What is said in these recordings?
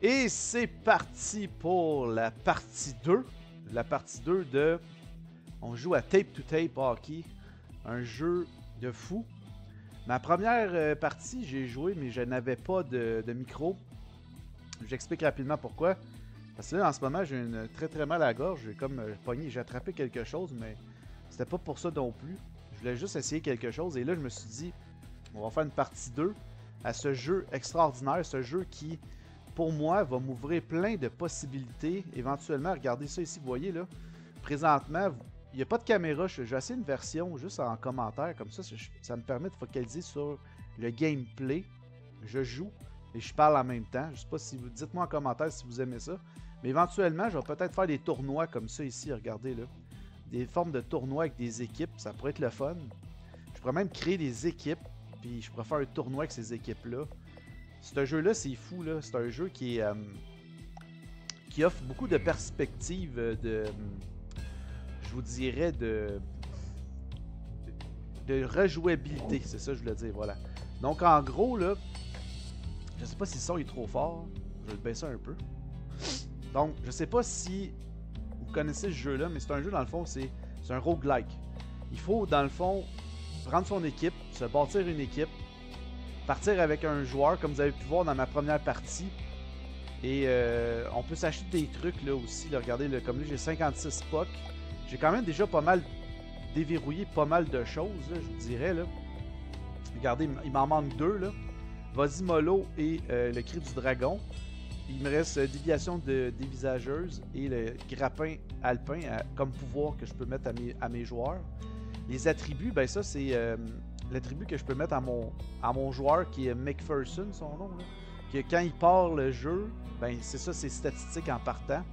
Et c'est parti pour la partie 2. La partie 2 de... On joue à Tape to Tape Hockey. Un jeu de fou. Ma première partie, j'ai joué, mais je n'avais pas de micro. J'explique rapidement pourquoi. Parce que là, en ce moment, j'ai une très mal à la gorge. J'ai comme pogné, j'ai attrapé quelque chose, mais c'était pas pour ça non plus. Je voulais juste essayer quelque chose. Et là, je me suis dit, on va faire une partie 2 à ce jeu extraordinaire. Ce jeu qui, pour moi, va m'ouvrir plein de possibilités. Éventuellement, regardez ça ici, vous voyez là. Présentement, il n'y a pas de caméra. J'ai essayé une version juste en commentaire. Comme ça me permet de focaliser sur le gameplay. Je joue et je parle en même temps. Je sais pas si vous... Dites-moi en commentaire si vous aimez ça. Mais éventuellement, je vais peut-être faire des tournois comme ça ici. Regardez là. Des formes de tournois avec des équipes. Ça pourrait être le fun. Je pourrais même créer des équipes. Puis je pourrais faire un tournoi avec ces équipes-là. Ce jeu-là, c'est fou, là. C'est un jeu qui offre beaucoup de perspectives je vous dirais de rejouabilité. C'est ça que je voulais dire, voilà. Donc en gros, là, je sais pas si le son est trop fort. Je vais le baisser un peu. Donc, je sais pas si vous connaissez ce jeu-là, mais c'est un jeu, dans le fond, c'est un roguelike. Il faut, dans le fond, prendre son équipe, se bâtir une équipe, partir avec un joueur, comme vous avez pu voir dans ma première partie. Et on peut s'acheter des trucs là aussi. Là, regardez, là, comme là j'ai 56 pucks. J'ai quand même déjà pas mal déverrouillé pas mal de choses, là, je vous dirais. Là. Regardez, il m'en manque 2. Vas-y Mollo et le cri du dragon. Il me reste déviation dévisageuse et le grappin alpin comme pouvoir que je peux mettre à mes joueurs. Les attributs, ben ça c'est l'attribut que je peux mettre à mon joueur qui est McPherson, son nom. Là. Que quand il part le jeu, ben c'est ça, ses statistiques en partant.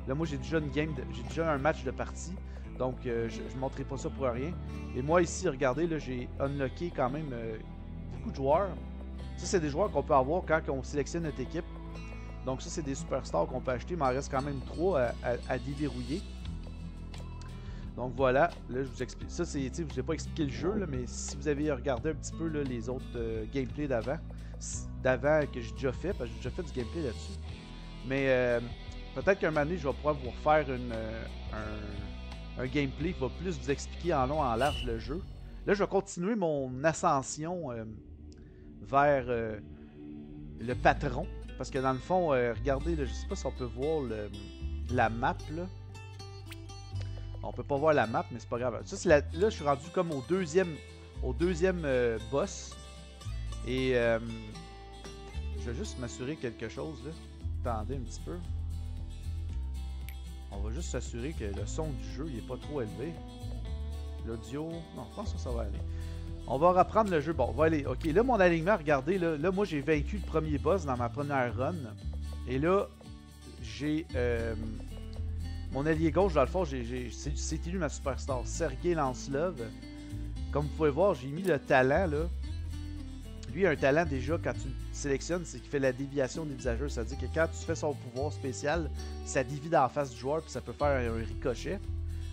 Là, moi j'ai déjà j'ai déjà un match de partie. Donc je ne montrerai pas ça pour rien. Et moi ici, regardez, là, j'ai unlocké quand même beaucoup de joueurs. Ça, c'est des joueurs qu'on peut avoir quand on sélectionne notre équipe. Donc ça, c'est des superstars qu'on peut acheter. Il m'en reste quand même 3 à déverrouiller. Donc voilà, là je vous explique. Ça, c'est, je ne vous ai pas expliqué le jeu, là, mais si vous avez regardé un petit peu là, les autres gameplays d'avant que j'ai déjà fait, parce que j'ai déjà fait du gameplay là-dessus. Mais peut-être qu'un moment donné, je vais pouvoir vous refaire un gameplay qui va plus vous expliquer en long, en large le jeu. Là, je vais continuer mon ascension vers le patron. Parce que dans le fond, regardez, là, je sais pas si on peut voir la map. Là. On peut pas voir la map, mais c'est pas grave. Ça, là, je suis rendu comme au deuxième boss. Et je vais juste m'assurer quelque chose. Là. Attendez un petit peu. On va juste s'assurer que le son du jeu il est pas trop élevé. L'audio... Non, je pense que ça va aller. On va reprendre le jeu. Bon, on va aller. Ok, là, mon alignement, regardez. Là moi, j'ai vaincu le premier boss dans ma première run. Et là, j'ai... mon allié gauche, dans le fond, c'est élu ma superstar. Sergei Lancelov. Comme vous pouvez voir, j'ai mis le talent, là. Lui, il a un talent déjà, quand tu le sélectionnes, c'est qu'il fait la déviation dévisageuse. C'est-à-dire que quand tu fais son pouvoir spécial, ça dévie dans la face du joueur, puis ça peut faire un ricochet.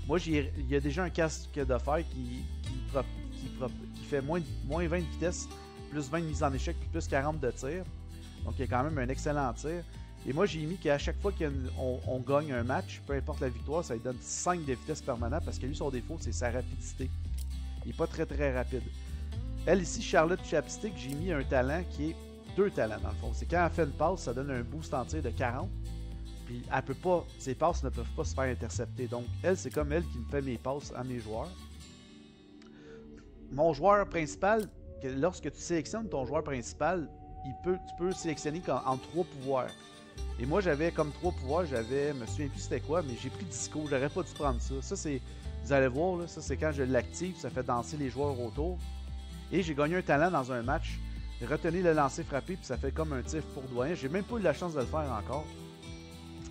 Moi, il y a déjà un casque de fer qui fait moins 20 de vitesse, plus 20 de mise en échec, puis plus 40 de tir. Donc, il y a quand même un excellent tir. Et moi, j'ai mis qu'à chaque fois qu'on gagne un match, peu importe la victoire, ça lui donne 5 de vitesse permanente, parce que lui, son défaut, c'est sa rapidité. Il n'est pas très rapide. Elle, ici, Charlotte Chapstick, j'ai mis un talent qui est 2 talents, dans le fond. C'est quand elle fait une passe, ça donne un boost en tir de 40. Puis, elle peut pas, ses passes ne peuvent pas se faire intercepter. Donc, elle, c'est comme elle qui me fait mes passes à mes joueurs. Mon joueur principal, lorsque tu sélectionnes ton joueur principal, tu peux sélectionner en 3 pouvoirs. Et moi, j'avais comme 3 pouvoirs, je me souviens plus c'était quoi, mais j'ai pris Disco, j'aurais pas dû prendre ça. Ça, c'est, vous allez voir, là, ça c'est quand je l'active, ça fait danser les joueurs autour. Et j'ai gagné un talent dans un match. Retenez le lancer frappé, puis ça fait comme un tir fourdoyant. J'ai même pas eu la chance de le faire encore.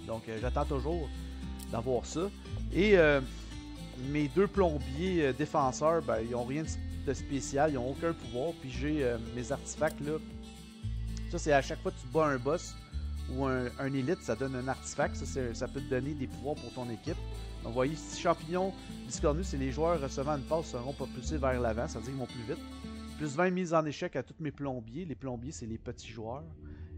Donc, j'attends toujours d'avoir ça. Et mes 2 plombiers défenseurs, ben, ils ont rien de spécial, ils ont aucun pouvoir. Puis j'ai mes artefacts là. Ça, c'est à chaque fois que tu bats un boss ou un élite, ça donne un artefact. Ça peut te donner des pouvoirs pour ton équipe. Donc, vous voyez, ici, champignon discornus, c'est les joueurs recevant une passe seront propulsés vers l'avant, ça veut dire qu'ils vont plus vite. Plus 20 mises en échec à tous mes plombiers. Les plombiers, c'est les petits joueurs.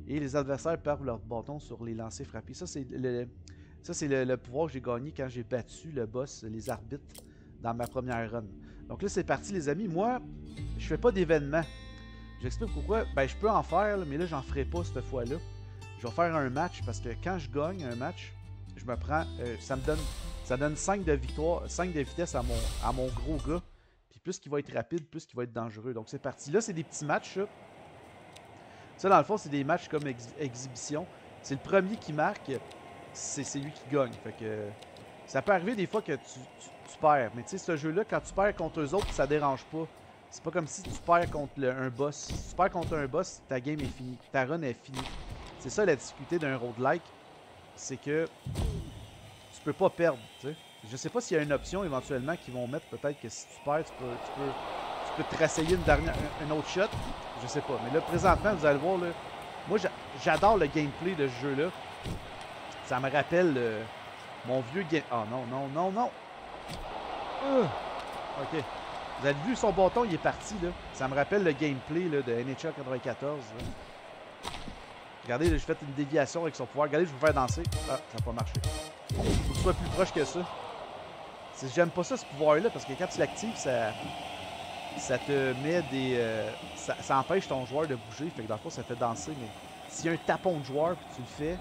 Et les adversaires perdent leur bâton sur les lancers frappés. Ça, c'est le pouvoir que j'ai gagné quand j'ai battu le boss, les arbitres, dans ma première run. Donc là, c'est parti, les amis. Moi, je fais pas d'événements. J'explique pourquoi. Ben, je peux en faire, là, mais là, j'en ferai pas cette fois-là. Je vais faire un match parce que quand je gagne un match, je me prends. Ça donne 5 de victoire, 5 de vitesse à mon gros gars. Puis plus qu'il va être rapide, plus qu'il va être dangereux. Donc c'est parti. Là, c'est des petits matchs, ça. Ça, dans le fond, c'est des matchs comme exhibition. C'est le premier qui marque, c'est lui qui gagne. Fait que ça peut arriver des fois que tu perds. Mais tu sais, ce jeu-là, quand tu perds contre eux autres, ça dérange pas. C'est pas comme si tu perds contre un boss. Si tu perds contre un boss, ta game est finie. Ta run est finie. C'est ça la difficulté d'un roguelike. C'est que tu peux pas perdre, tu sais. Je sais pas s'il y a une option éventuellement qu'ils vont mettre. Peut-être que si tu perds, tu peux te rasseyer une autre shot. Je sais pas. Mais là, présentement, vous allez voir, là, moi, j'adore le gameplay de ce jeu-là. Ça me rappelle mon vieux game... Oh non, non, non, non! Ok. Vous avez vu, son bâton, il est parti, là. Ça me rappelle le gameplay là, de NHL 94. Là. Regardez, j'ai fait une déviation avec son pouvoir. Regardez, je vais vous faire danser. Ah, ça n'a pas marché. Faut que tu sois plus proche que ça. J'aime pas ça, ce pouvoir-là, parce que quand tu l'actives, ça te met des... ça empêche ton joueur de bouger. Fait que dans le fond, ça fait danser. Mais s'il y a un tapon de joueur puis tu le fais,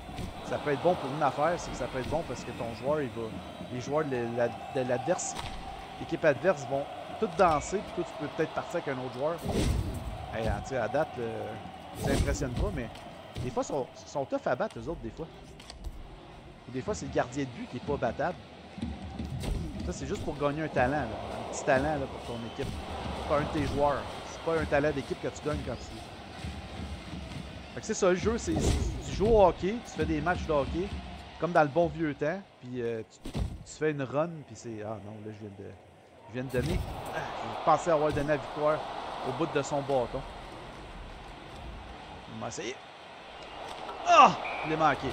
ça peut être bon pour une affaire. C'est que ça peut être bon parce que ton joueur, il va... Les joueurs de l'adverse, l'équipe adverse vont tout danser. Puis toi, tu peux peut-être partir avec un autre joueur. Hey, à date, ça impressionne pas, mais des fois, ils sont tough à battre, eux autres, des fois. Et des fois, c'est le gardien de but qui est pas battable. Ça, c'est juste pour gagner un talent, là. Un petit talent là, pour ton équipe. C'est pas un de tes joueurs. C'est pas un talent d'équipe que tu gagnes quand tu... Fait que c'est ça, le jeu, c'est tu joues au hockey, tu fais des matchs de hockey, comme dans le bon vieux temps, puis tu fais une run, puis c'est... Ah non, là, je viens de donner... je pensais avoir donné la victoire au bout de son bâton. On va essayer. Ah! Je l'ai manqué.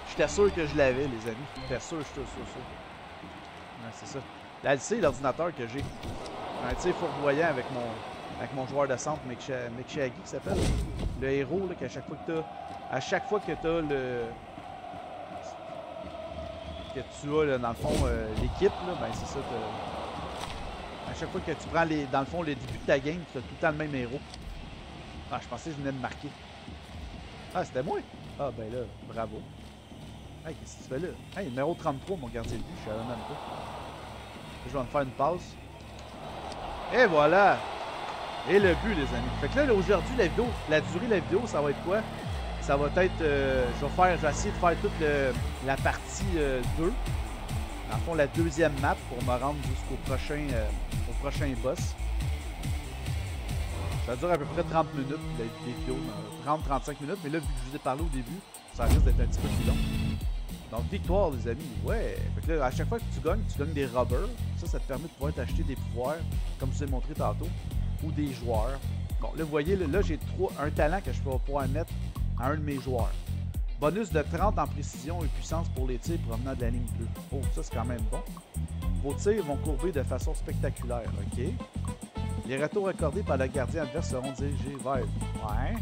J'étais sûr que je l'avais, les amis. J'étais sûr. Ouais, c'est ça. Là, c'est l'ordinateur que j'ai. Un tir fourvoyant avec mon joueur de centre, Mekshagi, qui s'appelle. Le héros, là, qu'à chaque fois que t'as... À chaque fois que t'as le... Que tu as, là, dans le fond, l'équipe, là, ben c'est ça. À chaque fois que tu prends, dans le fond, le début de ta game, tu as tout le temps le même héros. Ah, je pensais que je venais de marquer. Ah, c'était moi? Ah, ben là, bravo. Hey, qu'est-ce que tu fais là? Hey, numéro 33, mon gardien de but, je savais même pas. Je vais me faire une passe. Et voilà! Et le but, les amis. Fait que là, aujourd'hui, la durée de la vidéo, ça va être quoi? Ça va être... je vais essayer de faire toute la partie 2. Dans le fond, la deuxième map pour me rendre jusqu'au prochain boss. Ça dure à peu près 30 minutes, les vidéos. 30-35 minutes, mais là, vu que je vous ai parlé au début, ça risque d'être un petit peu plus long. Donc, victoire, les amis. Ouais. Fait que là, à chaque fois que tu gagnes des robbers. Ça te permet de pouvoir t'acheter des pouvoirs, comme je vous ai montré tantôt, ou des joueurs. Bon, là, vous voyez, là j'ai un talent que je peux pouvoir mettre à un de mes joueurs. Bonus de 30 en précision et puissance pour les tirs provenant de la ligne bleue. Oh, ça, c'est quand même bon. Vos tirs vont courber de façon spectaculaire. OK. Les retours accordés par le gardien adverse seront dirigés vers... Ouais.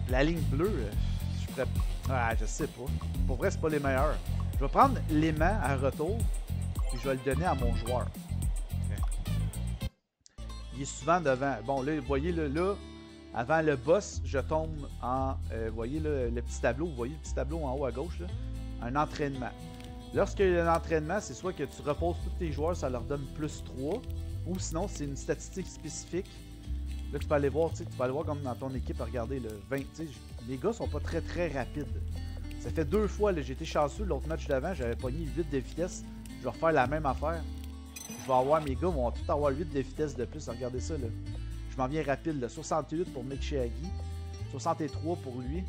La ligne bleue, je sais pas. Pour vrai, c'est pas les meilleurs. Je vais prendre l'aimant à retour et je vais le donner à mon joueur. Okay. Il est souvent devant. Bon, là, vous voyez, là, avant le boss, je tombe en... vous voyez là, le petit tableau. Vous voyez le petit tableau en haut à gauche, là? Un entraînement. Lorsqu'il y a un entraînement, c'est soit que tu reposes tous tes joueurs, ça leur donne plus 3, ou sinon, c'est une statistique spécifique. Là, tu peux aller voir, comme dans ton équipe, regardez, le 20, les gars sont pas très rapides. Ça fait 2 fois, j'ai été chanceux, l'autre match d'avant, j'avais pogné 8 de vitesse. Je vais refaire la même affaire. Je vais avoir, mes gars vont tout avoir 8 de vitesse de plus. Regardez ça, là. Je m'en viens rapide, là. 68 pour Mekshagi, 63 pour lui,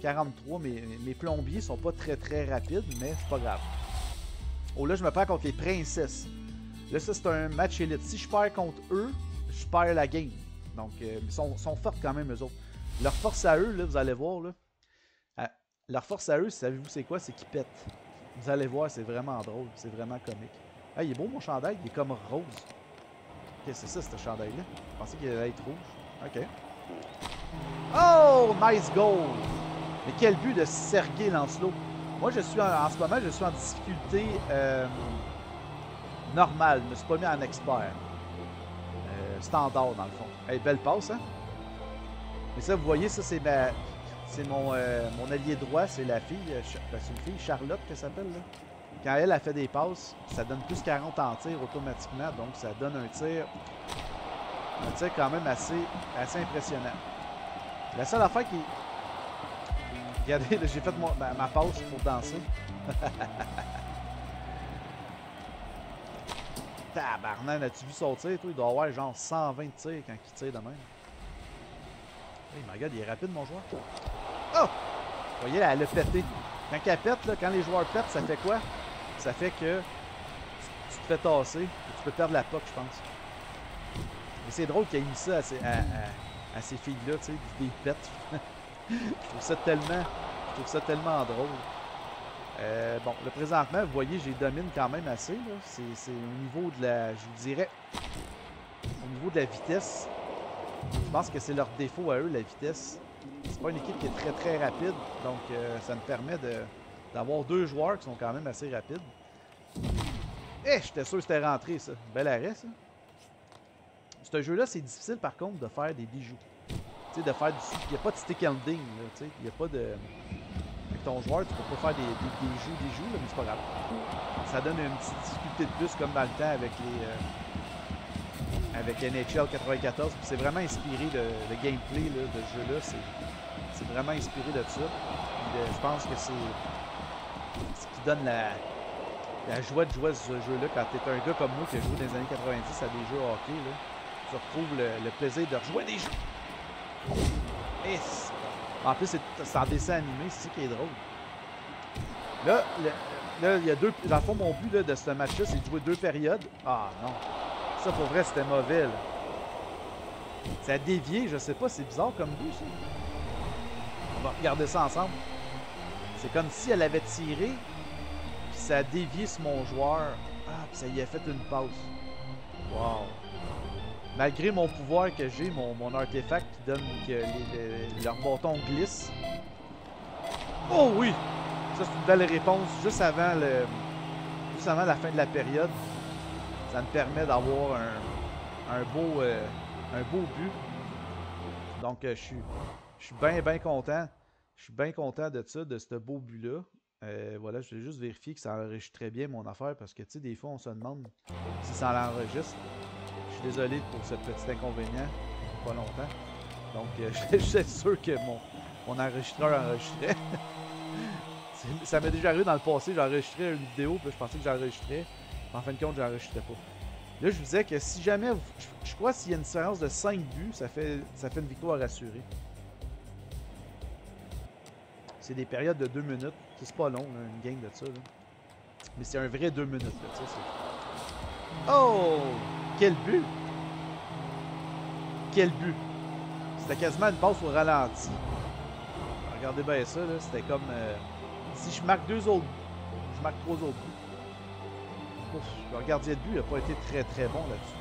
43. Mes plombiers sont pas très rapides, mais c'est pas grave. Oh, là, je me perds contre les princesses. Là, ça, c'est un match élite. Si je perds contre eux, je perds la game. Donc, ils sont forts quand même, eux autres. Leur force à eux, là, vous allez voir, là. Leur force à eux, savez-vous c'est quoi? C'est qu'ils pètent. Vous allez voir, c'est vraiment drôle. C'est vraiment comique. Ah, il est beau, mon chandail. Il est comme rose. Ok, c'est ça, ce chandail-là. Je pensais qu'il allait être rouge. OK. Oh! Nice goal! Mais quel but de Sergei Lancelot. Moi, je suis en ce moment, je suis en difficulté normale. Je ne me suis pas mis en expert. Standard, dans le fond. Hey, belle passe, hein? Mais ça, vous voyez, ça, c'est mon allié droit. C'est la fille, c'est une fille, Charlotte, qu'elle s'appelle, là. Quand elle a fait des passes, ça donne plus 40 en tir automatiquement. Donc, ça donne un tir quand même assez impressionnant. La seule affaire qui... Regardez, j'ai fait ma passe pour danser. Tabarnak, as-tu vu son tir, toi? Il doit avoir genre 120 tirs quand il tire de même. Hey, my God, il est rapide, mon joueur. Oh! Vous voyez, elle a pété. Quand elle pète, là, quand les joueurs pètent, ça fait quoi? Ça fait que tu te fais tasser et tu peux perdre la puck, je pense. Mais c'est drôle qu'il ait mis ça à ces filles-là, tu sais, des pètes. Je trouve ça tellement drôle. Bon, là, présentement, vous voyez, j'ai domine quand même assez. C'est au niveau de la, je vous dirais, au niveau de la vitesse. Je pense que c'est leur défaut à eux, la vitesse. C'est pas une équipe qui est très très rapide, donc ça me permet d'avoir deux joueurs qui sont quand même assez rapides. Eh, j'étais sûr que c'était rentré, ça. Bel arrêt, ça. Ce jeu-là, c'est difficile, par contre, de faire des bijoux. Tu sais, de faire du... Il n'y a pas de stick ending, là, tu sais. Il n'y a pas de... Avec ton joueur, tu peux pas faire des joues, là, mais c'est pas grave. Ça donne une petite difficulté de plus, comme dans le temps avec NHL 94. C'est vraiment inspiré, le gameplay là, de ce jeu-là. C'est vraiment inspiré de ça. Puis, je pense que c'est ce qui donne la joie de jouer à ce jeu-là quand tu es un gars comme moi qui a joué dans les années 90 à des jeux hockey. Là, tu retrouves le plaisir de rejouer des jeux. Et en plus, c'est en dessin animé, c'est ça qui est drôle. Là, il y a deux. Dans le fond, mon but là, de ce match-là, c'est de jouer 2 périodes. Ah non. Ça, pour vrai, c'était mauvais. Là. Ça a dévié, je sais pas, c'est bizarre comme but, ça. On va regarder ça ensemble. C'est comme si elle avait tiré, puis ça a dévié sur mon joueur. Ah, puis ça y a fait une passe. Wow. Malgré mon pouvoir que j'ai, mon artefact qui donne que leur bâton glisse. Oh oui! Ça, c'est une belle réponse juste avant la fin de la période. Ça me permet d'avoir un beau but. Donc, je suis bien content. Je suis bien content de ça, de ce beau but-là. Voilà, je vais juste vérifier que ça enregistre très bien mon affaire parce que, tu sais, des fois, on se demande si ça l'enregistre. Je suis désolé pour ce petit inconvénient. Pas longtemps. Donc, je suis sûr que mon enregistreur enregistrait. Ça m'est déjà arrivé dans le passé. J'ai enregistré une vidéo, puis je pensais que j'enregistrais. En fin de compte, j'enregistrais pas. Là, je vous disais que si jamais, je crois que s'il y a une séance de 5 buts, ça fait une victoire assurée. C'est des périodes de 2 minutes. C'est pas long, là, une game de ça. Là. Mais c'est un vrai 2 minutes. Là, oh! Quel but! Quel but! C'était quasiment une passe au ralenti. Regardez bien ça. C'était comme... si je marque 2 autres buts, je marque 3 autres buts. Ouf, le gardien de but n'a pas été très très bon là-dessus.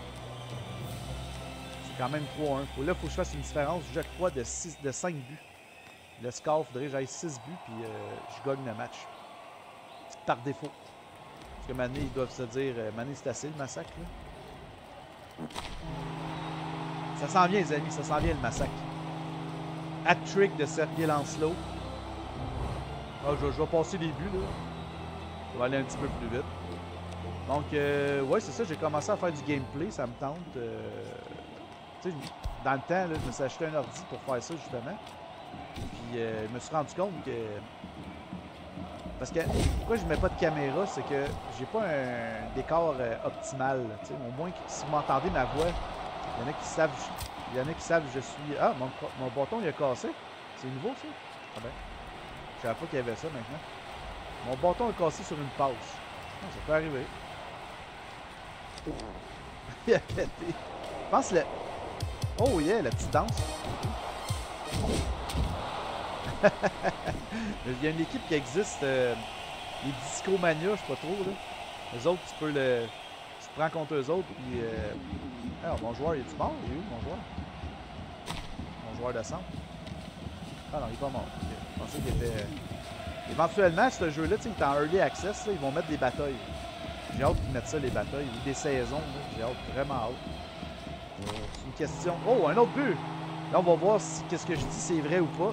C'est quand même 3-1. Là, il faut que je fasse une différence, je crois, de 5 buts. Le score, il faudrait que j'aille 6 buts, puis je gagne le match. Par défaut. Parce que Mané, ils doivent se dire, Mané, c'est assez le massacre. Là. Ça s'en vient, les amis, ça s'en vient le massacre. Hat-trick de Sergei Lancelot. Ah, je vais passer les buts, là. On va aller un petit peu plus vite. Donc, ouais, c'est ça, j'ai commencé à faire du gameplay, ça me tente. Tu sais, dans le temps, là, je me suis acheté un ordi pour faire ça, justement. Puis, je me suis rendu compte que... Parce que, pourquoi je ne mets pas de caméra, c'est que j'ai pas un décor optimal. Tu sais, au moins, si vous m'entendez ma voix, il y en a qui savent que je suis... Ah, mon bâton, il a cassé. C'est nouveau, ça? Ah ben, je savais pas qu'il y avait ça, maintenant. Mon bâton a cassé sur une passe. Ah, ça peut arriver. Il a pété. Je pense le... Oh yeah, la petite danse. Il y a une équipe qui existe, les Discomania, je sais pas trop, là. Les autres, tu te prends contre eux autres, puis... Alors, mon joueur, il est-tu mort? Il est où, mon joueur? joueur de centre. Ah non, il est pas mort. Okay. Je pensais qu'il était... Éventuellement, ce jeu-là, il est en early access, là, ils vont mettre des batailles. J'ai hâte qu'ils mettent ça, les batailles, ou des saisons. J'ai hâte, vraiment hâte. C'est une question... Oh, un autre but! Là, on va voir si qu'est-ce que je dis, c'est vrai ou pas.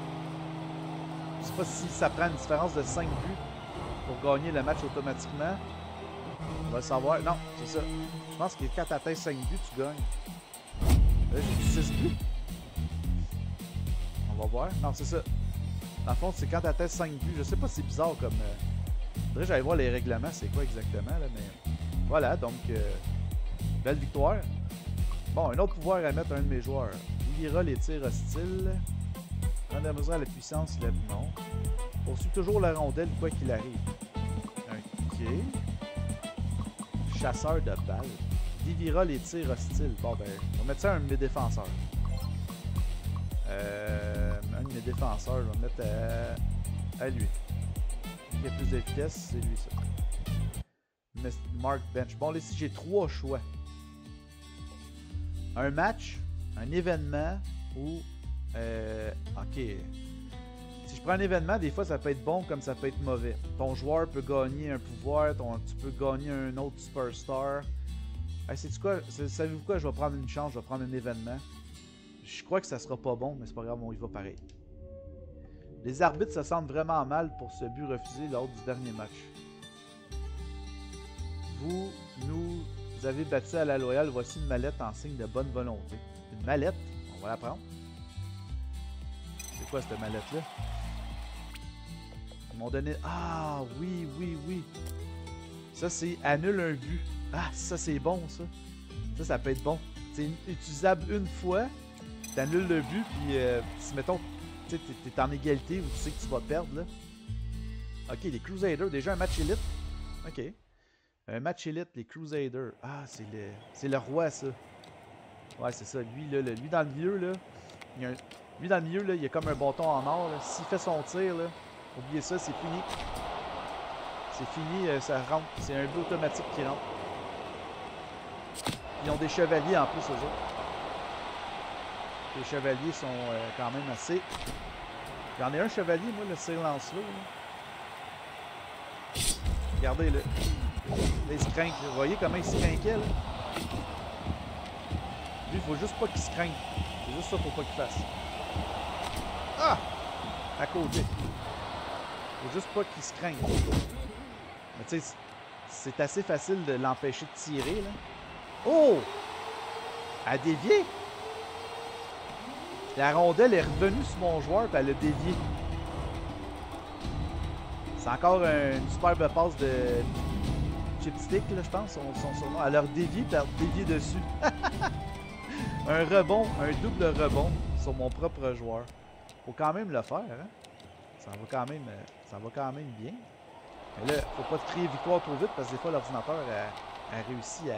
Je sais pas si ça prend une différence de 5 buts pour gagner le match automatiquement. On va le savoir. Non, c'est ça. Je pense que quand tu atteins 5 buts, tu gagnes. Là, j'ai 6 buts. On va voir. Non, c'est ça. Dans le fond, c'est quand tu atteins 5 buts. Je sais pas si c'est bizarre comme... Faudrait que j'aille voir les règlements, c'est quoi exactement, là, mais... Voilà, donc... Belle victoire. Bon, un autre pouvoir à mettre à un de mes joueurs. Il lira les tirs hostiles. Prendre la mesure à la puissance, lève non. Poursuit toujours la rondelle, quoi qu'il arrive. OK. Chasseur de balles. Déviera les tirs hostiles. Bon, ben, on va mettre ça à un de mes défenseurs. Un de mes défenseurs, je vais mettre à lui. Il a plus de vitesse, c'est lui, ça. Mark Bench. Bon, là, ici, j'ai 3 choix. Un match, un événement ou... OK. Si je prends un événement, des fois, ça peut être bon comme ça peut être mauvais. Ton joueur peut gagner un pouvoir, tu peux gagner un autre superstar. Hey, sais-tu quoi? Savez-vous quoi? Je vais prendre une chance, je vais prendre un événement. Je crois que ça sera pas bon, mais c'est pas grave, on y va pareil. Les arbitres se sentent vraiment mal pour ce but refusé lors du dernier match. Vous avez battu à la loyale. Voici une mallette en signe de bonne volonté. Une mallette? On va la prendre. C'est quoi cette mallette-là? Ils m'ont donné... Ah, oui, oui, oui. Ça, c'est annule un but. Ah, ça, c'est bon, ça. Ça peut être bon. C'est utilisable une fois. T'annules le but, puis si, mettons, tu sais, t'es en égalité ou tu sais que tu vas perdre, là. OK, les Crusaders. Déjà un match élite. OK. Un match élite, les Crusaders. Ah, c'est le roi, ça. Ouais, c'est ça. Lui, là, lui dans le milieu, là, lui dans le milieu, là, il y a comme un bâton en or. S'il fait son tir, là, oubliez ça, c'est fini. C'est fini, ça rentre. C'est un but automatique qui rentre. Ils ont des chevaliers en plus, eux autres. Les chevaliers sont quand même assez... J'en ai un chevalier, moi, le silence-là. Regardez-le. Là, il se craint. Vous voyez comment il se craquait, là? Lui, il faut juste pas qu'il se craigne. C'est juste ça qu'il faut pas qu'il fasse. Ah! À côté. Il faut juste pas qu'il se craigne. Mais tu sais, c'est assez facile de l'empêcher de tirer, là. Oh! Elle a dévié! La rondelle est revenue sur mon joueur et elle a dévié. C'est encore une superbe passe de Chipstick, là, je pense, son surnom. Elle a dévié et elle a dévié dessus. Un rebond, un double rebond sur mon propre joueur. Faut quand même le faire, hein? Ça va quand même bien. Mais là, faut pas te crier victoire trop vite parce que des fois l'ordinateur a réussi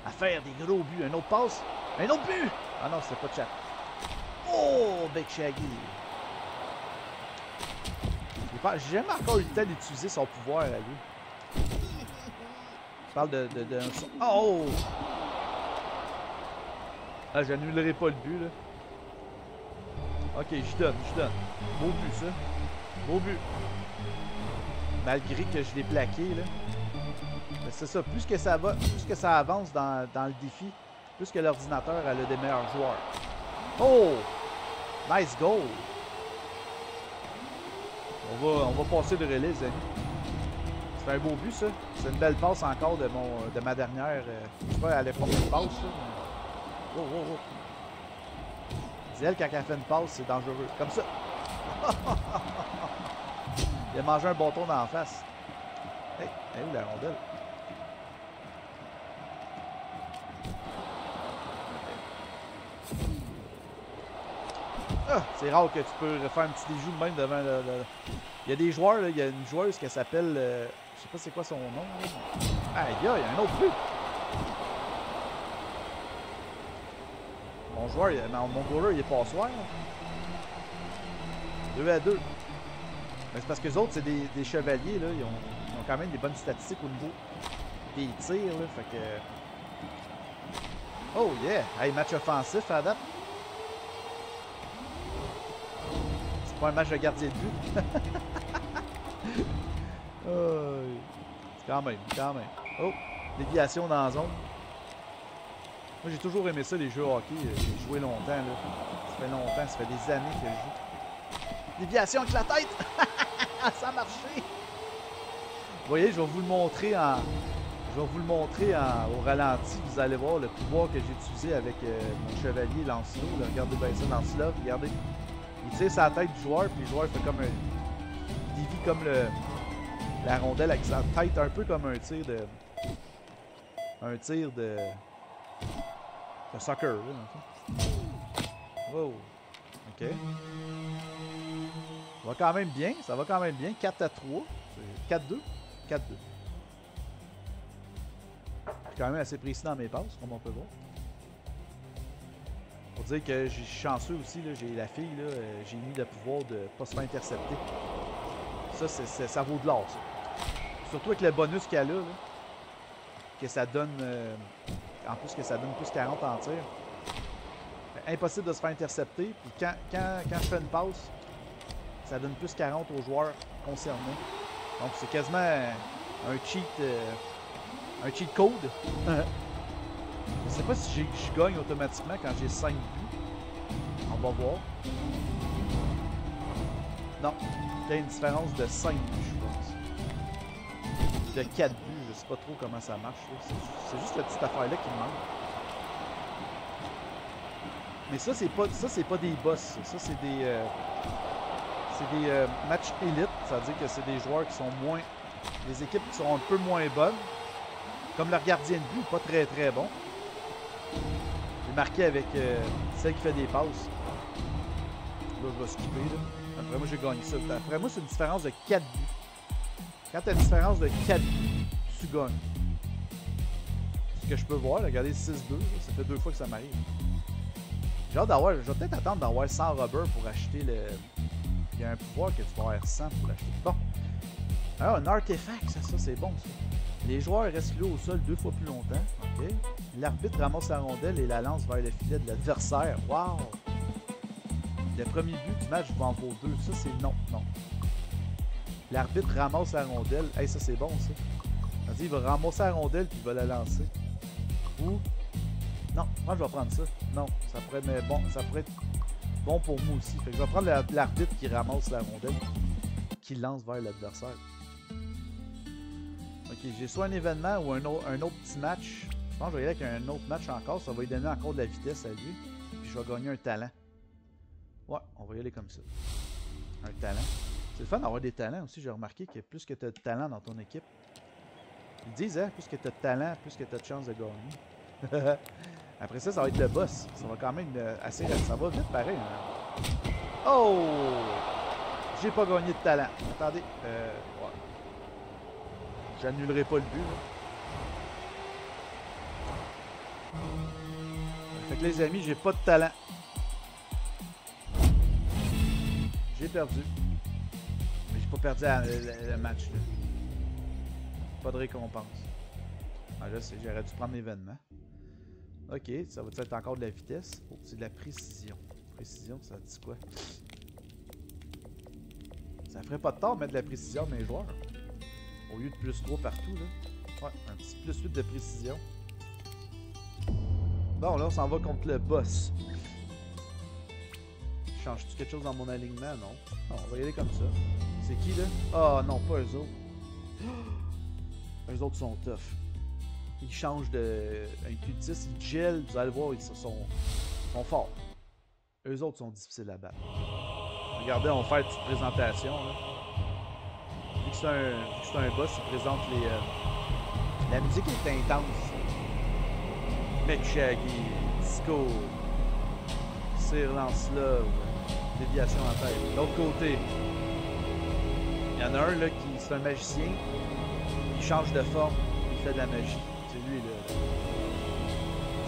à faire des gros buts. Un autre passe. Un autre but! Ah non, c'est pas de chat. Oh, Big Shaggy! J'ai jamais encore eu le temps d'utiliser son pouvoir à lui. Je parle de oh! Ah, j'annulerai pas le but, là. Ok, je donne. Beau but, ça. Beau but. Malgré que je l'ai plaqué, là. Mais c'est ça, plus que ça va, plus que ça avance dans le défi, plus que l'ordinateur a des meilleurs joueurs. Oh! Nice goal! On va passer le relais, les amis. C'est un beau but, ça. C'est une belle passe encore de ma dernière... je sais pas, elle est pas une passe, ça. Mais... Oh. Dis elle, quand elle fait une passe, c'est dangereux. Comme ça. Il a mangé un bâton dans la face. Hey, elle est où la rondelle? Ah, c'est rare que tu peux faire un petit déjou de même devant le... Il y a des joueurs, là, il y a une joueuse qui s'appelle... je sais pas c'est quoi son nom. Aïe, il y a un autre but. Mon joueur, mon goaler, il est passoire. 2-2. Mais c'est parce que les autres, c'est des chevaliers, là. Ils ont quand même des bonnes statistiques au niveau des tirs, là. Fait que... Oh yeah! Hey, match offensif à date. pas un match de gardien de but. Quand même, quand même. Oh, déviation dans la zone. Moi, j'ai toujours aimé ça, les jeux hockey. J'ai joué longtemps, là. Ça fait longtemps, ça fait des années que je joue. Déviation avec la tête! Ça a marché! Vous voyez, je vais vous le montrer en... au ralenti. Vous allez voir le pouvoir que j'ai utilisé avec mon chevalier Lancelot. Là. Regardez bien ça, Lancelot. Regardez. Il tire sa tête du joueur, puis le joueur fait comme un... Il dévie comme la rondelle avec sa tête, un peu comme un tir de... Un tir de soccer, là, dans le fond. Wow. OK. Ça va quand même bien. Ça va quand même bien. 4-3. 4-2. 4-2. Je suis quand même assez précis dans mes passes, comme on peut voir. Pour dire que je suis chanceux aussi, j'ai la fille, j'ai mis le pouvoir de ne pas se faire intercepter. Ça, ça vaut de l'or, ça. Surtout avec le bonus qu'elle a, là, que ça donne... en plus que ça donne plus 40 en tir. Impossible de se faire intercepter. Puis quand je fais une passe, ça donne plus 40 aux joueurs concernés. Donc c'est quasiment un cheat code. Je sais pas si je gagne automatiquement quand j'ai 5 buts. On va voir. Non. Il y a une différence de 5 buts, je pense. De 4 buts, je sais pas trop comment ça marche. C'est juste cette petite affaire-là qui me manque. Mais ça, c'est pas des boss. Ça, c'est des matchs élites. Ça veut dire que c'est des joueurs qui sont moins... Des équipes qui sont un peu moins bonnes. Comme leur gardien de but, pas très très bon. J'ai marqué avec celle qui fait des passes. Là, je vais skipper. Là. Après moi, j'ai gagné ça. Après moi, c'est une différence de 4 buts. Quand tu as une différence de 4 buts, tu gagnes. Ce que je peux voir, regardez 6-2. Ça fait 2 fois que ça m'arrive. J'ai hâte d'avoir... Je vais peut-être attendre d'avoir 100 rubbers pour acheter le... Il y a un pouvoir que tu vas avoir 100 pour l'acheter. Bon. Alors, un artefact, ça c'est bon, ça. Les joueurs restent cloués au sol 2 fois plus longtemps. OK. L'arbitre ramasse la rondelle et la lance vers le filet de l'adversaire. Wow! Le premier but du match va en vaut 2. Ça, c'est non. L'arbitre ramasse la rondelle. Hey, ça, c'est bon, ça. C'est-à-dire, il va ramasser la rondelle puis il va la lancer. Ou... Non, moi, je vais prendre ça. Non, ça pourrait être bon pour moi aussi. Fait que je vais prendre l'arbitre qui ramasse la rondelle qui lance vers l'adversaire. Ok, j'ai soit un événement ou un autre petit match. Je pense que je vais y aller avec un autre match encore. Ça va lui donner encore de la vitesse à lui. Puis je vais gagner un talent. Ouais, on va y aller comme ça. Un talent. C'est le fun d'avoir des talents aussi. J'ai remarqué que plus que tu as de talent dans ton équipe, ils disent, hein, plus que tu as de talent, plus que tu as de chance de gagner. Après ça, ça va être le boss. Ça va quand même assez... Ça va vite pareil. Hein. Oh! J'ai pas gagné de talent. Attendez. Ouais. J'annulerai pas le but. Là. Fait que les amis, j'ai pas de talent. J'ai perdu. Mais j'ai pas perdu le match. Là. Pas de récompense. Ah là, j'aurais dû prendre l'événement. Ok, ça va être encore de la vitesse. Oh, c'est de la précision. Précision, ça dit quoi? Ça ferait pas de tort de mettre de la précision dans les joueurs. Au lieu de plus 3 partout, là. Ouais, un petit plus 8 de précision. Bon, là, on s'en va contre le boss. Change-tu quelque chose dans mon alignement? Non. Non, on va y aller comme ça. C'est qui, là? Ah, non, pas eux autres. Eux autres sont tough. Ils changent de... Un Q10, ils gèlent, vous allez voir, ils sont forts. Eux autres sont difficiles à battre. Regardez, on va faire une petite présentation. Là. Vu que c'est un boss, il présente les... La musique est intense. Mec Shaggy, Disco, Sir Lancelot, déviation en tête. De l'autre côté, il y en a un là qui c'est un magicien. Il change de forme, il fait de la magie. C'est lui là.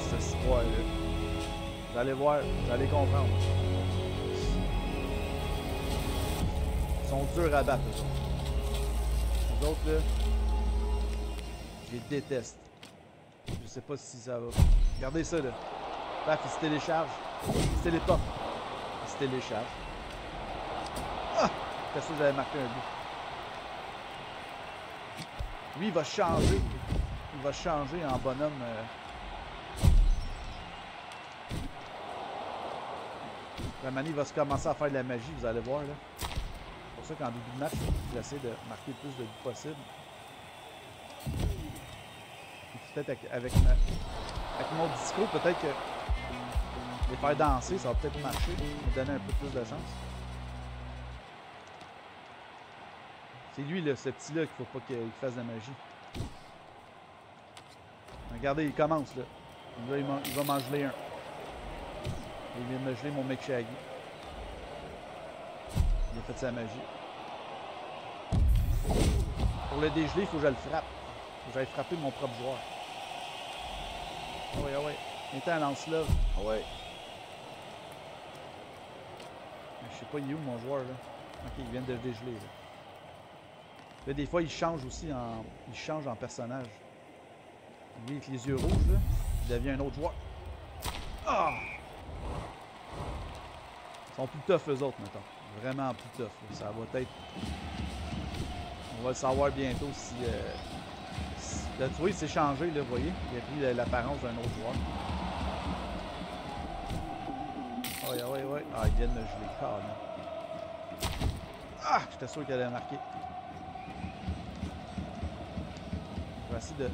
C'est ce là. Vous allez voir, vous allez comprendre. Ils sont durs à battre. Les autres là, je les déteste. Je sais pas si ça va. Regardez ça là. Paf, il se télécharge. Il se téléporte. Il se télécharge. Ah! J'étais sûr que j'avais marqué un but. Lui, il va changer. Il va changer en bonhomme. La manie va se commencer à faire de la magie, vous allez voir là. C'est pour ça qu'en début de match, j'essaie de marquer le plus de buts possible. Peut-être avec mon discours, peut-être que les faire danser, ça va peut-être marcher, me donner un peu plus de chance. C'est lui, là, ce petit-là, qu'il faut pas qu'il fasse de la magie. Regardez, il commence là. Là, il va m'en geler un. Il vient de me geler mon mec Shaggy. Il a fait sa magie. Pour le dégeler, il faut que je le frappe. Il faut que j'aille frapper mon propre joueur. Ah ouais, ah ouais. Il était à lance-love. Ah ouais. Je sais pas, il est où mon joueur là. Ok, il vient de le dégeler là. Là, des fois, il change aussi en. Il change en personnage. Lui, avec les yeux rouges, là, il devient un autre joueur. Ah! Ils sont plus tough, eux autres, maintenant. Vraiment plus tough. Là. Ça va être. On va le savoir bientôt si. Là, tu vois, il s'est changé, là, vous voyez? Il a pris l'apparence d'un autre joueur. Ouais, ouais, ouais. Ah, il vient de me geler. Ah, j'étais sûr qu'il allait marquer. Je vais essayer de.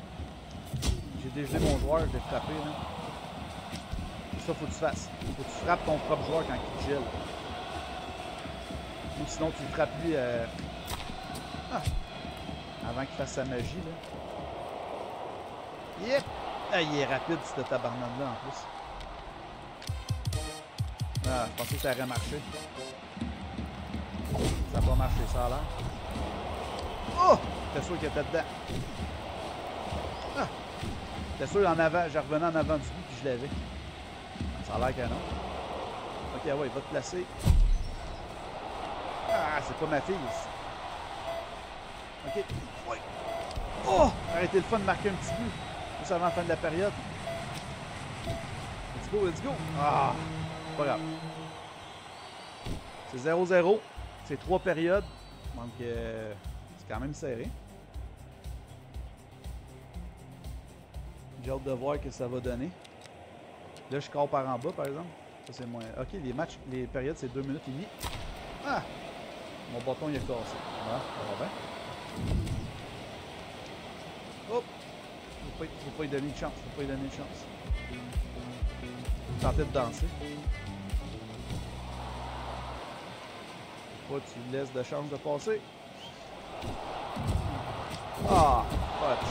J'ai dégelé mon joueur, je l'ai frappé, là. Ça, faut que tu fasses. Faut que tu frappes ton propre joueur quand il te gèle. Ou sinon, tu le frappes lui avant qu'il fasse sa magie, là. Yep! Ah, il est rapide, ce tabarnak-là, en plus. Ah, je pensais que ça aurait marché. Ça n'a pas marché, ça a l'air. Oh! J'étais sûr qu'il était dedans. Ah! J'étais sûr en avant, je revenais en avant du but puis je l'avais. Ça a l'air que non. Ok, ouais, il va te placer. Ah, c'est pas ma fille. Ok. Ouais. Oh! Ça aurait été le fun de marquer un petit but. Juste avant la fin de la période. Let's go, let's go. Ah! Pas grave. C'est 0-0. C'est 3 périodes. Donc, c'est quand même serré. J'ai hâte de voir ce que ça va donner. Là, je score par en bas, par exemple. Ça, c'est moins. Ok, les matchs, les périodes, c'est 2 minutes et demie. Ah! Mon bâton, il est cassé. Ah, ça va bien. Hop! Faut pas lui donner une chance. Faut pas lui donner une chance. Tenter de danser. Faut pas que tu lui laisses de chance de passer. Ah! Touch.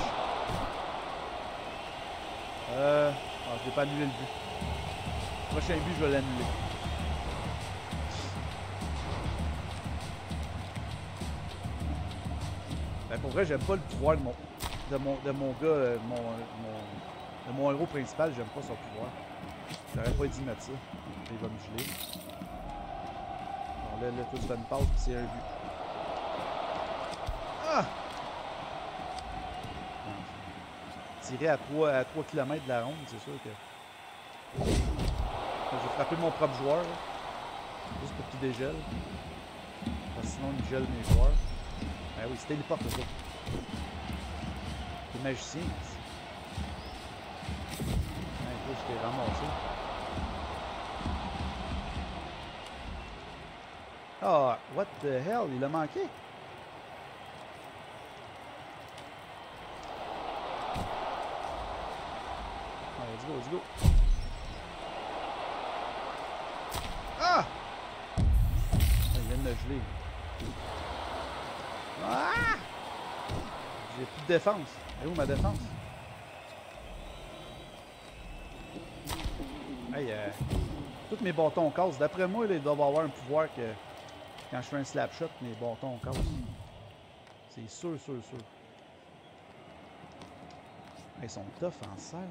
Ah, je n'ai pas annulé le but. Le prochain but, je vais l'annuler. Ben, pour vrai, j'aime pas le pouvoir de mon gars, de mon héros principal, j'aime pas son pouvoir. J'aurais pas dû mettre ça. Il va me geler. Bon, là, tout se fait une passe, puis c'est un but. Ah! Tirer à 3 km de la ronde, c'est sûr que. J'ai frappé mon propre joueur, là, juste pour qu'il dégèle. Parce que sinon, il gèle mes joueurs. Ben oui, c'est téléporte, ça. C'est magicien. Ben, écoute, je t'ai ramassé. Ah, what the hell? Il a manqué? Let's go, let's go. Ah! Il vient de me geler. Ah! J'ai plus de défense. Elle est où ma défense? Hey, tous mes bâtons cassent. D'après moi, là, ils doivent avoir un pouvoir que quand je fais un slap shot, mes bâtons cassent. C'est sûr, sûr, sûr. Ils sont tough en serre.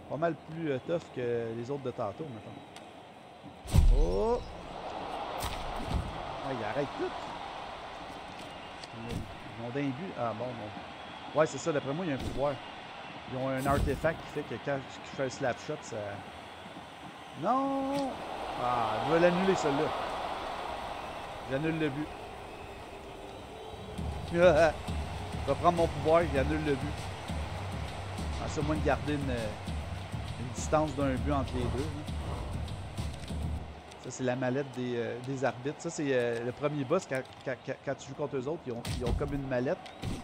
Pas mal plus tough que les autres de tantôt, mettons. Oh! Ah, ils arrêtent tout. Ils ont d'un but. Ah bon, bon. Ouais, c'est ça, d'après moi, il y a un pouvoir. Ils ont un artefact qui fait que quand je fais un slap shot, ça. Non! Ah, je vais l'annuler, celui-là. J'annule le but. Je vais prendre mon pouvoir, j'annule le but. C'est au moins de garder une distance d'un but entre les deux. Hein. Ça, c'est la mallette des arbitres. Ça, c'est le premier boss. Quand tu joues contre eux autres, ils ont comme une mallette. Puis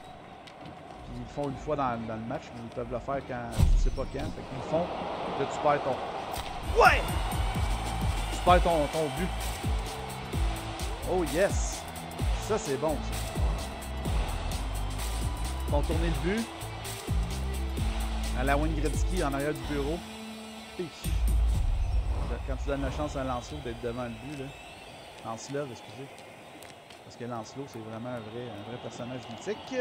ils le font une fois dans le match, mais ils peuvent le faire quand tu sais pas quand. Fait qu'ils le font, là tu perds ton... Ouais! Tu perds ton but. Oh yes! Ça, c'est bon, ça. Contourner le but. À la Wayne Gretzky, en arrière du bureau. Quand tu donnes la chance à Lancelot d'être devant le but, là. Lancelot, excusez. Parce que Lancelot, c'est vraiment un vrai personnage mythique.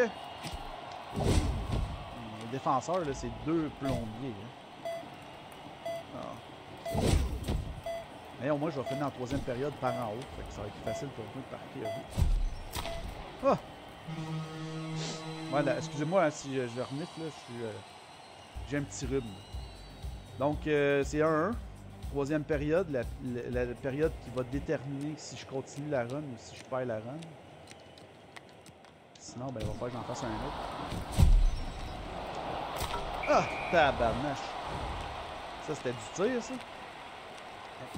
Les défenseurs, là, c'est deux plombiers. Ah. Mais au moins, je vais finir en troisième période par en haut. Fait que ça va être plus facile pour nous de parquer. Ah! Voilà, excusez-moi hein, si je renifle, là, j'ai un petit rhume. Donc, c'est 1-1. Troisième période, la période qui va déterminer si je continue la run ou si je perds la run. Sinon, ben, il va falloir que j'en fasse un autre. Ah! Tabarnache! Ça, c'était du tir, ça?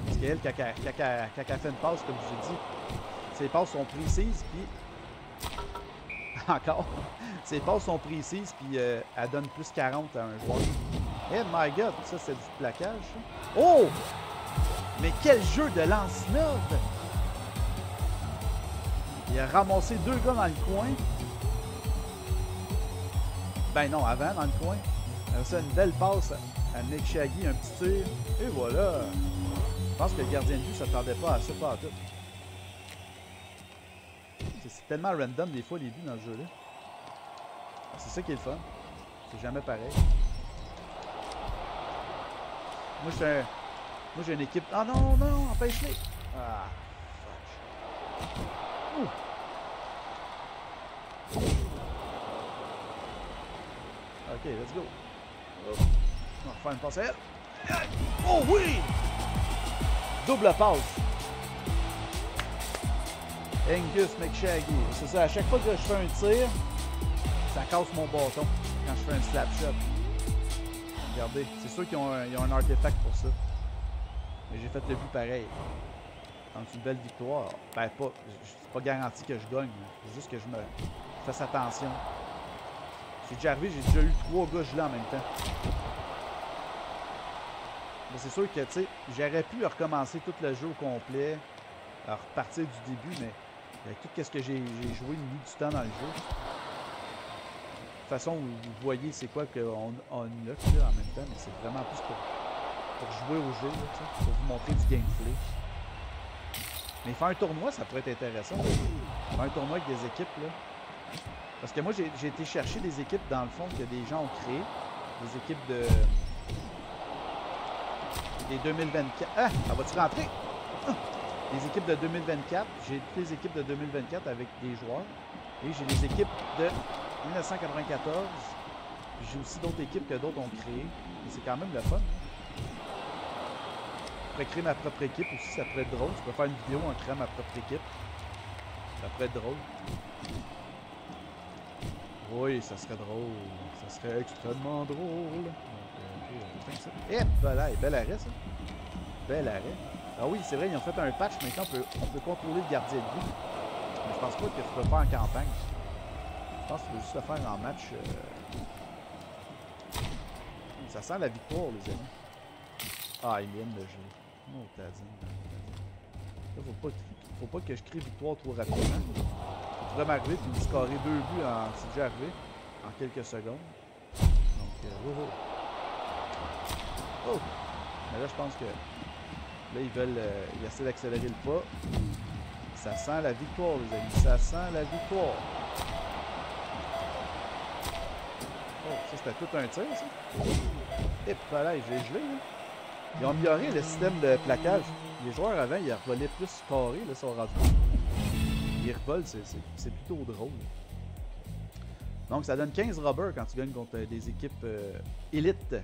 Parce qu'elle, quand elle fait une passe, comme je vous ai dit, ses passes sont précises, puis... Encore! Ses passes sont précises, puis elle donne plus 40 à un joueur. Eh my god! Ça, c'est du plaquage, ça. Oh! Mais quel jeu de lance-neuve! Il a ramassé deux gars dans le coin. Ben non, avant, dans le coin. Ça, une belle passe à Nick Shaggy, un petit tir. Et voilà! Je pense que le gardien de but ne s'attendait pas à ça, pas à tout. C'est tellement random des fois les buts dans le jeu-là. C'est ça qui est le fun. C'est jamais pareil. Moi, j'ai une équipe... Ah non, non, empêche-les! Ah, fuck. Ok, let's go. Oh. On va refaire une passe à elle. Oh oui! Double passe. Angus McShaggy. C'est ça, à chaque fois que je fais un tir, ça casse mon bâton quand je fais un slap shot. Regardez, c'est sûr qu'ils ont un artefact pour ça. Mais j'ai fait le but pareil. Donc c'est une belle victoire. Ben pas, c'est pas garanti que je gagne. C'est juste que je fasse attention. C'est déjà arrivé, j'ai déjà eu 3 gars gelés en même temps. Mais c'est sûr que, tu sais, j'aurais pu recommencer tout le jeu au complet, à repartir du début, mais avec tout ce que j'ai joué, mis du temps dans le jeu. De toute façon, vous voyez c'est quoi qu'on unlock là, en même temps, mais c'est vraiment plus pour jouer au jeu, là, pour vous montrer du gameplay. Mais faire un tournoi, ça pourrait être intéressant. Faire un tournoi avec des équipes, là. Parce que moi, j'ai été chercher des équipes, dans le fond, que des gens ont créées. Des équipes de... Des 2024. Ah! Ça va-tu rentrer? Ah! Les équipes de 2024. J'ai toutes les équipes de 2024 avec des joueurs. Et j'ai les équipes de 1994. J'ai aussi d'autres équipes que d'autres ont créées. Et c'est quand même le fun. Je pourrais créer ma propre équipe aussi, ça pourrait être drôle. Je peux faire une vidéo en créant ma propre équipe. Ça pourrait être drôle. Oui, ça serait drôle. Ça serait extrêmement drôle. Et voilà, bel arrêt ça. Bel arrêt. Ah oui, c'est vrai, ils ont fait un patch, maintenant on peut contrôler le gardien de but. Mais je pense pas que tu peux le faire en campagne. Je pense que tu peux juste le faire en match. Ça sent la victoire, les amis. Ah, il vient de le jeu. Oh, t'as dit. Là, faut pas que je crée victoire trop rapidement. Ça pourrait m'arriver puis me scorer 2 buts c'est déjà arrivé en quelques secondes. Donc, oh! Mais là, je pense que là, ils essaient d'accélérer le pas. Ça sent la victoire, les amis. Ça sent la victoire. Oh, ça, c'était tout un tir, ça. Et voilà, j'ai gelé, là. Ils ont amélioré le système de plaquage. Les joueurs avant, ils revolaient plus carré, là, sur rendu. Ils revolent, c'est plutôt drôle. Donc, ça donne 15 rubbers quand tu gagnes contre des équipes élites.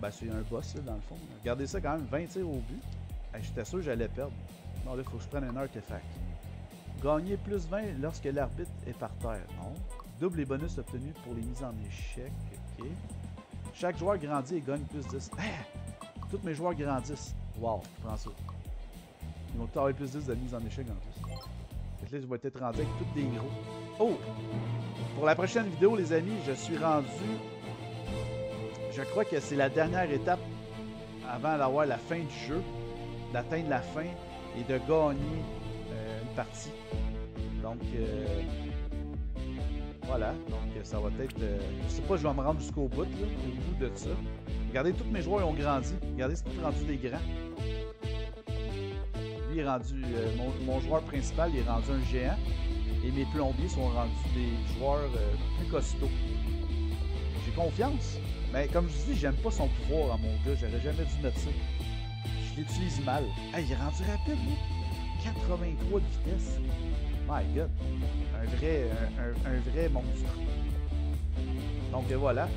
Ben, c'est un boss, là, dans le fond. Regardez ça quand même, 20 tirs au but. J'étais sûr que j'allais perdre. Non, là, il faut que je prenne un artefact. Gagner plus 20 lorsque l'arbitre est par terre. Non. Double les bonus obtenus pour les mises en échec. Ok. Chaque joueur grandit et gagne plus 10. Ah! Tous mes joueurs grandissent. Wow, je prends ça. Ils vont avoir plus 10 de mise en échec en plus. Fait que là, je vais être rendu avec tous des gros. Oh! Pour la prochaine vidéo, les amis, je suis rendu... Je crois que c'est la dernière étape avant d'avoir la fin du jeu, d'atteindre la fin et de gagner une partie. Donc, voilà. Donc, ça va être... je sais pas, je vais me rendre jusqu'au bout, là, au bout de ça. Regardez, tous mes joueurs ont grandi. Regardez, c'est tout rendu des grands. Lui, il est rendu... mon joueur principal, il est rendu un géant. Et mes plombiers sont rendus des joueurs plus costauds. J'ai confiance. Mais comme je vous dis, j'aime pas son pouvoir à mon gars. J'aurais jamais dû mettre ça. Je l'utilise mal. Hey, il est rendu rapide, lui. 83 de vitesse. My God. Un vrai monstre. Donc voilà.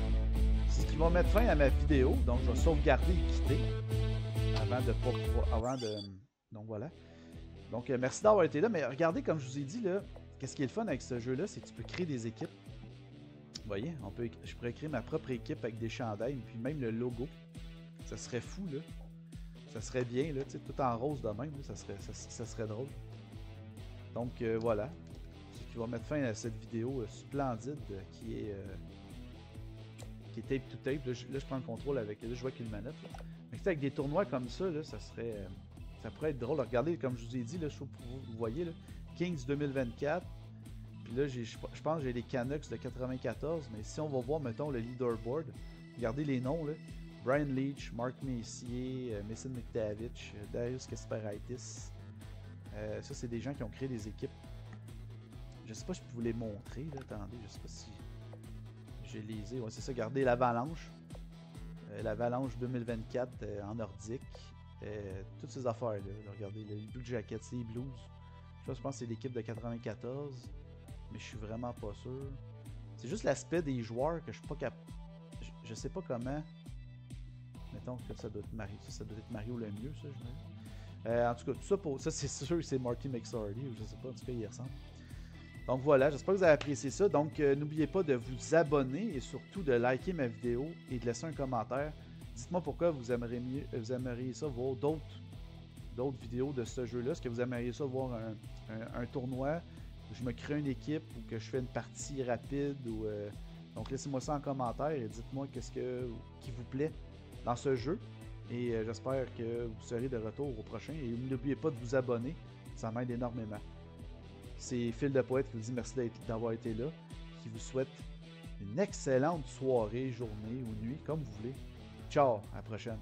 C'est ce qui va mettre fin à ma vidéo. Donc je vais sauvegarder et quitter. Avant de... Donc voilà. Donc merci d'avoir été là. Mais regardez, comme je vous ai dit, là, qu'est-ce qui est le fun avec ce jeu-là, c'est que tu peux créer des équipes. Vous voyez, je pourrais créer ma propre équipe avec des chandails, puis même le logo. Ça serait fou, là. Ça serait bien, là, tu sais, tout en rose de même, là, ça serait drôle. Donc, voilà. Ce qui va mettre fin à cette vidéo splendide qui est tape to tape. Là, je prends le contrôle avec... Là, je vois qu'il y a une manette, là. Mais avec des tournois comme ça, là, ça serait... ça pourrait être drôle. Regardez, comme je vous ai dit, là, vous voyez, là, Kings 2024. Puis là, je pense que j'ai les Canucks de 94, mais si on va voir, mettons, le leaderboard, regardez les noms, là. Brian Leach, Mark Messier, Mason McTavish, Darius Kasparaitis. Ça, c'est des gens qui ont créé des équipes. Je sais pas si je peux vous les montrer, là. Attendez, je sais pas si j'ai les... Ouais, c'est ça, regardez l'Avalanche. L'Avalanche 2024 en nordique. Toutes ces affaires-là. Regardez, les Blue Jackets, les Blues. Je pense que c'est l'équipe de 94. Mais je suis vraiment pas sûr. C'est juste l'aspect des joueurs que je suis pas capable. Je sais pas comment. Mettons que ça doit être Mario. Ça doit être Mario le mieux, ça, je en tout cas, tout ça pour. Ça, c'est sûr que c'est Marty McSorley, ou je sais pas, en tout cas, il ressemble. Donc voilà, j'espère que vous avez apprécié ça. Donc n'oubliez pas de vous abonner et surtout de liker ma vidéo et de laisser un commentaire. Dites-moi pourquoi vous aimeriez ça voir d'autres vidéos de ce jeu-là. Est-ce que vous aimeriez ça voir un tournoi? Je me crée une équipe ou que je fais une partie rapide ou donc laissez-moi ça en commentaire et dites-moi qu'est-ce qui vous plaît dans ce jeu et j'espère que vous serez de retour au prochain et n'oubliez pas de vous abonner, ça m'aide énormément. C'est Phil de Poète qui vous dit merci d'avoir été là, qui vous souhaite une excellente soirée, journée ou nuit, comme vous voulez. Ciao, à la prochaine.